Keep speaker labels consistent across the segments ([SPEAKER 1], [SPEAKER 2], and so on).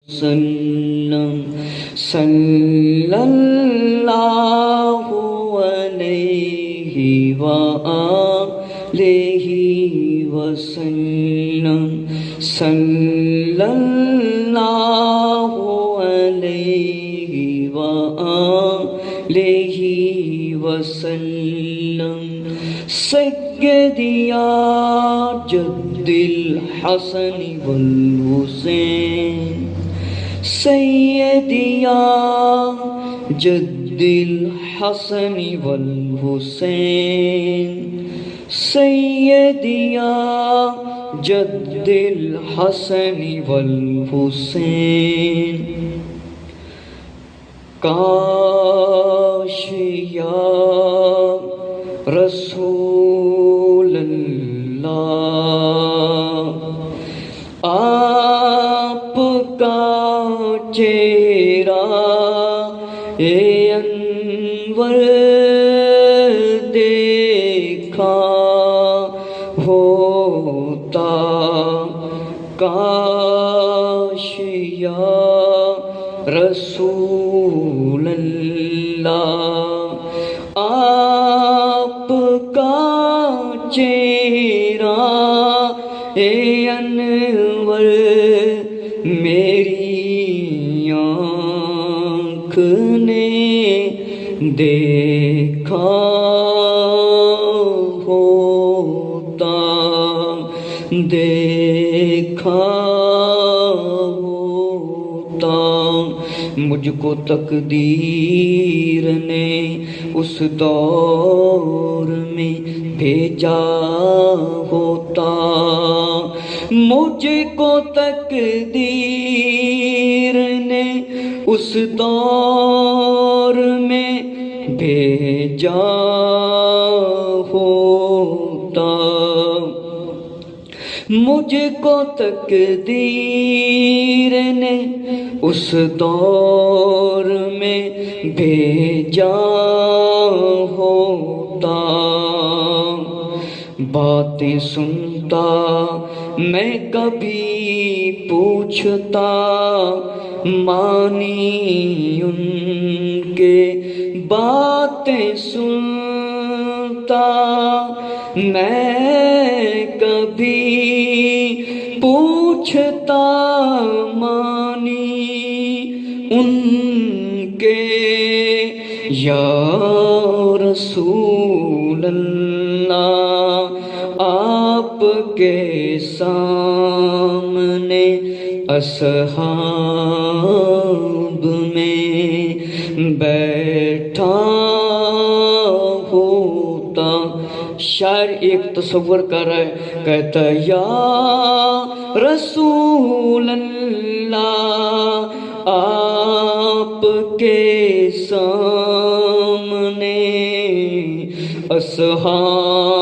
[SPEAKER 1] وسلم صلی اللہ علیہ وآلہ وسلم صلی اللہ علیہ وآلہ وسلم سیدی یا جد الحسن والحسین سیدی یا جد الحسن والحسین سیدی یا جد الحسن والحسین کاش یا رسول اللہ آپ کا چہرہ انور دیکھا ہوتا کاش یا رسول اللہ آپ کا چہرہ انور میری آنکھ نے دیکھا ہوتا مجھ کو تقدیر نے اس دور میں بھیجا ہوتا مجھ کو تقدیر نے اس دور میں بھیجا ہوتا مجھ کو تقدیر نے اس دور میں بھیجا ہوتا باتیں سنتا میں کبھی پوچھتا مانی ان کے باتیں سنتا میں کبھی پوچھتا مانی ان کے یا رسول اللہ آپ کے سامنے اصحاب میں بیٹھا ہوتا شاعر ایک تصور کر رہا ہے کہتا یا رسول اللہ آپ کے سامنے اصحاب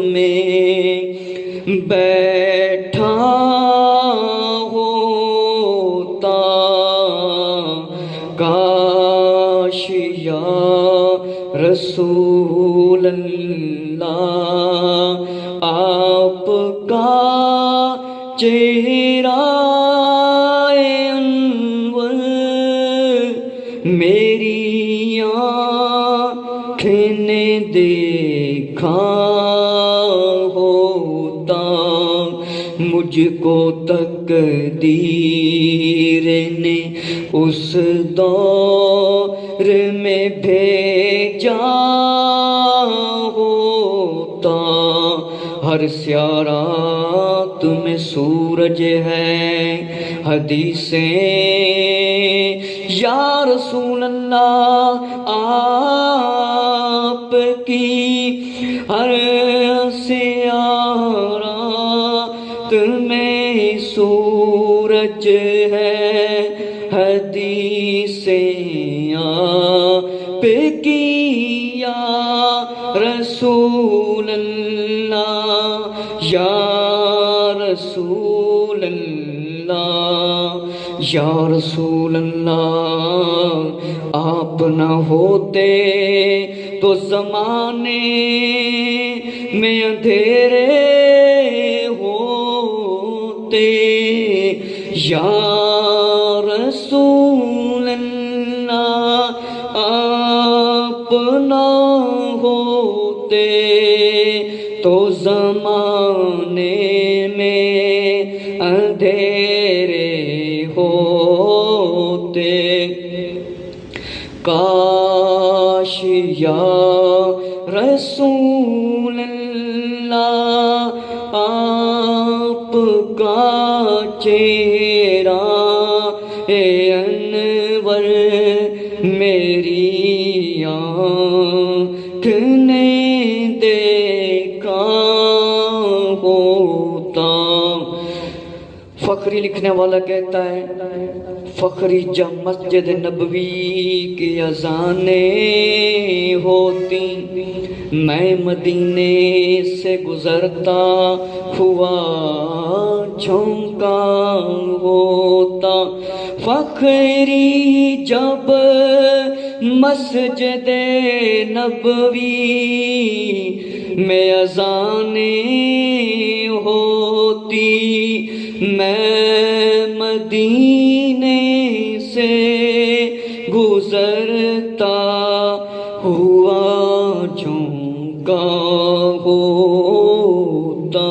[SPEAKER 1] میں بیٹھا ہوتا کاش یا رسول اللہ آپ کا چہرہ انور میری آنکھ نے دیکھا ہوتا مجھ کو تقدیر نے اس دور میں بھیجا ہوتا ہر سیارات میں سورج ہے حدیثیں یا رسول اللہ آپ کی ہر سیارات میں سورج ہے حدیثیں آپ کی یا رسول اللہ یا رسول اللہ یا رسول اللہ آپ نہ ہوتے تو زمانے میں اندھیرے ہوتے یا رسول اللہ آپ نہ ہوتے تو زمانے میں اندھیرے ہوتے، کاش یا رسول اللہ آپ کا چہرہ انور میری آنکھ نے دیکھا ہوتا۔ فخری لکھنے والا کہتا ہے، فخری جب مسجد نبوی کی اذانیں ہوتی، میں مدینے سے گزرتا ہوا جھونکا ہوتا۔ فخری جب مسجد نبوی میں اذانیں ہوتی، میں مدینے سے گزرتا ہوا جھونکا ہوتا۔